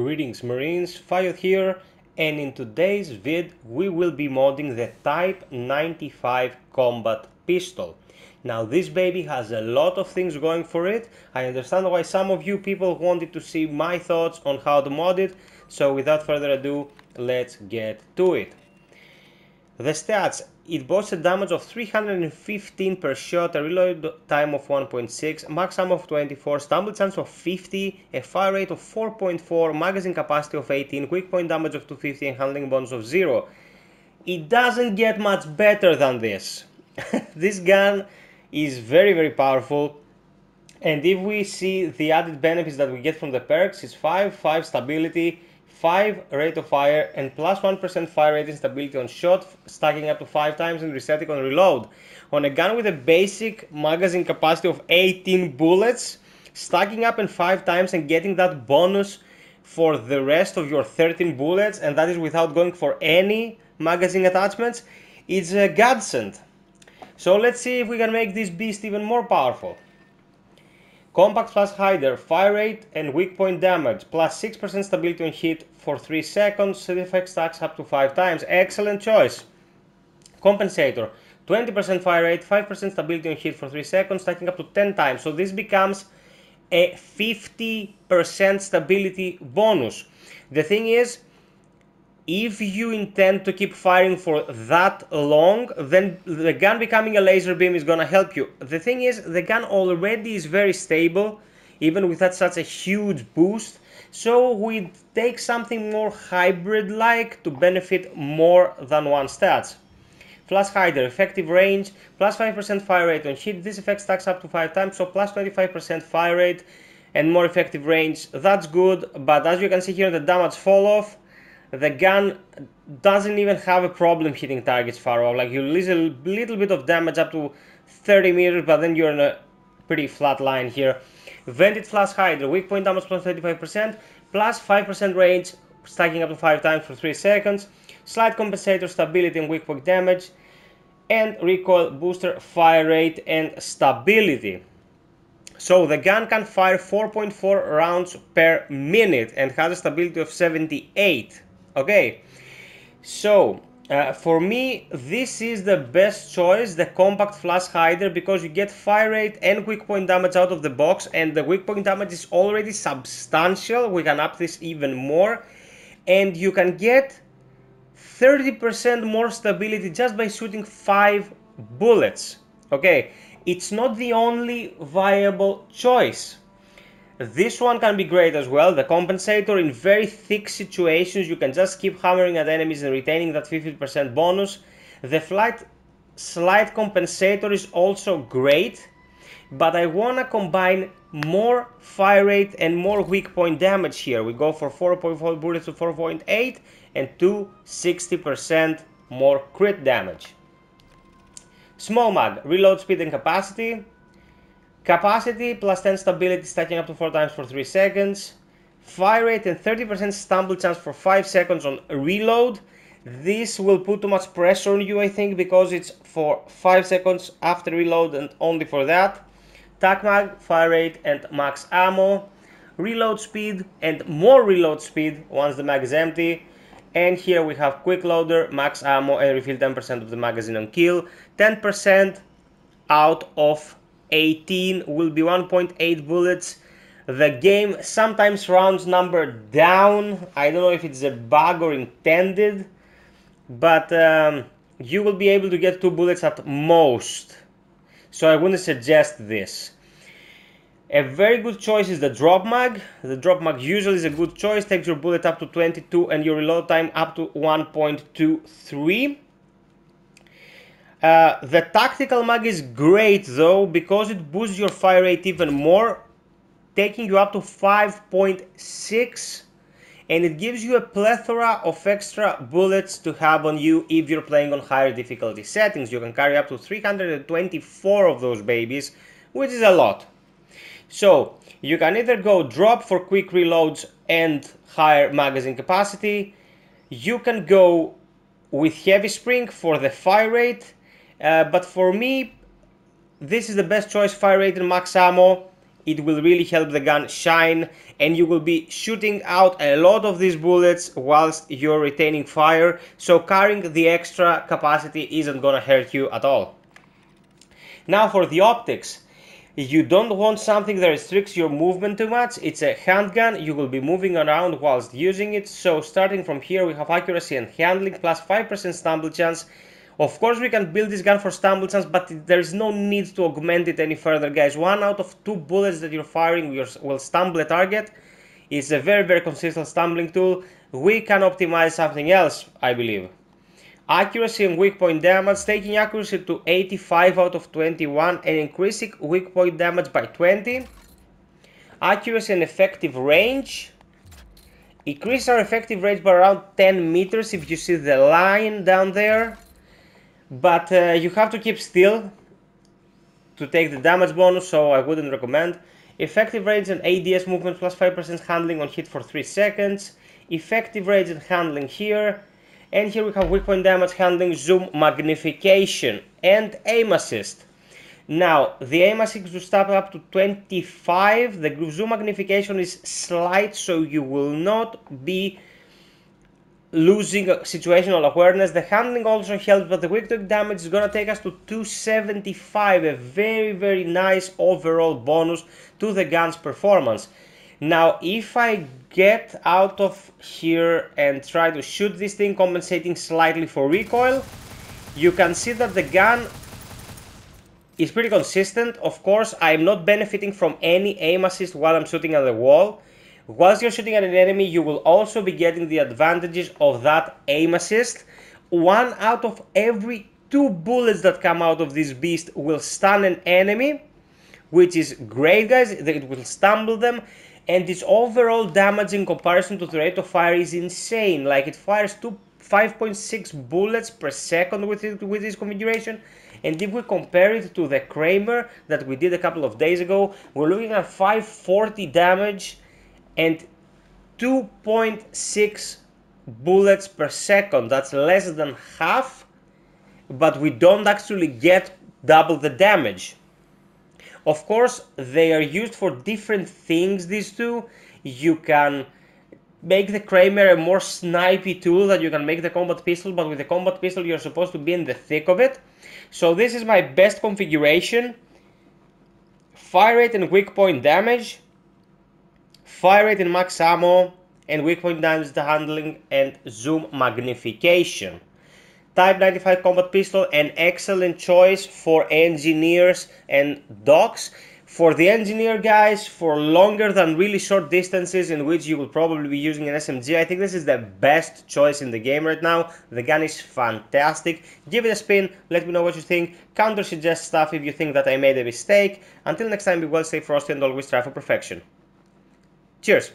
Greetings Marines, FiOth here, and in today's vid we will be modding the Type 95 combat pistol. Now this baby has a lot of things going for it. I understand why some of you people wanted to see my thoughts on how to mod it, so without further ado, let's get to it. The stats: it boasts a damage of 315 per shot, a reload time of 1.6, max ammo of 24, stumble chance of 50, a fire rate of 4.4, magazine capacity of 18, quick point damage of 250 and handling bonus of 0. It doesn't get much better than this. This gun is very powerful, and if we see the added benefits that we get from the perks, it's 5 stability, 5 rate of fire, and plus 1% fire rate and stability on shot, stacking up to 5 times and resetting on reload. On a gun with a basic magazine capacity of 18 bullets, stacking up in 5 times and getting that bonus for the rest of your 13 bullets, and that is without going for any magazine attachments, it's a godsend. So let's see if we can make this beast even more powerful. Compact Flash Hider, fire rate and weak point damage, plus 6% stability on hit for 3 seconds, the effect stacks up to 5 times, excellent choice. Compensator, 20% fire rate, 5% stability on hit for 3 seconds, stacking up to 10 times, so this becomes a 50% stability bonus. The thing is, if you intend to keep firing for that long, then the gun becoming a laser beam is gonna help you. The thing is, the gun already is very stable, even without such a huge boost, so we take something more hybrid-like to benefit more than one stats. Flash Hider, effective range, plus 5% fire rate on hit, this effect stacks up to 5 times, so plus 25% fire rate and more effective range, that's good, but as you can see here, the damage fall off, the gun doesn't even have a problem hitting targets far off. Like, you lose a little bit of damage up to 30 meters, but then you're in a pretty flat line here. Vented Flash Hider, weak point damage plus 35%, plus 5% range, stacking up to 5 times for 3 seconds. Slight compensator, stability and weak point damage, and recoil booster, fire rate and stability. So the gun can fire 4.4 rounds per minute and has a stability of 78. Okay, so for me this is the best choice, the Compact Flash Hider, because you get fire rate and quick point damage out of the box, and the quick point damage is already substantial. We can up this even more, and you can get 30% more stability just by shooting 5 bullets. Okay, it's not the only viable choice. This one can be great as well, the Compensator. In very thick situations you can just keep hammering at enemies and retaining that 50% bonus. The Slight Compensator is also great, but I wanna combine more fire rate and more weak point damage here. We go for 4.4 bullets to 4.8 and 260% more crit damage. Small Mag, reload speed and capacity. Capacity plus 10 stability, stacking up to 4 times for 3 seconds. Fire rate and 30% stumble chance for 5 seconds on reload. This will put too much pressure on you, I think, because it's for 5 seconds after reload and only for that. Tac Mag, fire rate and max ammo. Reload speed and more reload speed once the mag is empty. And here we have quick loader, max ammo, and refill 10% of the magazine on kill. 10% out of 18 will be 1.8 bullets. The game sometimes rounds number down. I don't know if it's a bug or intended, but you will be able to get 2 bullets at most, so I wouldn't suggest this. A very good choice is the Drop Mag. The Drop Mag usually is a good choice, takes your bullet up to 22 and your reload time up to 1.23. The Tactical Mag is great though, because it boosts your fire rate even more, taking you up to 5.6, and it gives you a plethora of extra bullets to have on you if you're playing on higher difficulty settings. You can carry up to 324 of those babies, which is a lot. So you can either go drop for quick reloads and higher magazine capacity, you can go with heavy spring for the fire rate, but for me this is the best choice, fire rate and max ammo. it will really help the gun shine, and you will be shooting out a lot of these bullets whilst you're retaining fire, so carrying the extra capacity isn't gonna hurt you at all. Now for the optics. You don't want something that restricts your movement too much. It's a handgun, you will be moving around whilst using it, so starting from here we have accuracy and handling plus 5% stumble chance. Of course we can build this gun for stumble chance, but there is no need to augment it any further, guys. 1 out of 2 bullets that you're firing will stumble a target. It's a very consistent stumbling tool. We can optimize something else, I believe. Accuracy and weak point damage, taking accuracy to 85 out of 21 and increasing weak point damage by 20. Accuracy and effective range. Increase our effective range by around 10 meters if you see the line down there. But you have to keep still to take the damage bonus, so I wouldn't recommend. Effective range and ADS movement plus 5% handling on hit for 3 seconds. Effective range and handling here. And here we have weak point damage, handling, zoom, magnification, and aim assist. Now, the aim assist will step up to 25. The zoom magnification is slight, so you will not be losing situational awareness. The handling also helps, but the weak point damage is gonna take us to 275, a very nice overall bonus to the gun's performance. Now, if I get out of here and try to shoot this thing, compensating slightly for recoil, you can see that the gun is pretty consistent. Of course, I'm not benefiting from any aim assist while I'm shooting at the wall. Whilst you're shooting at an enemy, you will also be getting the advantages of that aim assist. 1 out of every 2 bullets that come out of this beast will stun an enemy, which is great, guys. It will stumble them. And this overall damage in comparison to the rate of fire is insane. Like, it fires 5.6 bullets per second with this configuration. And if we compare it to the Kramer that we did a couple of days ago, we're looking at 540 damage and 2.6 bullets per second. That's less than half, but we don't actually get double the damage. Of course, they are used for different things, these two. You can make the Kramer a more snipey tool than you can make the combat pistol, but with the combat pistol you're supposed to be in the thick of it. So this is my best configuration. Fire rate and weak point damage, fire rate and max ammo, and weak point damage to handling and zoom magnification. Type 95 combat pistol, an excellent choice for engineers and docs. For the engineer guys, for longer than really short distances in which you will probably be using an SMG, I think this is the best choice in the game right now. The gun is fantastic. Give it a spin, let me know what you think. Counter suggest stuff if you think that I made a mistake. Until next time, be well, stay frosty, and always try for perfection. Cheers!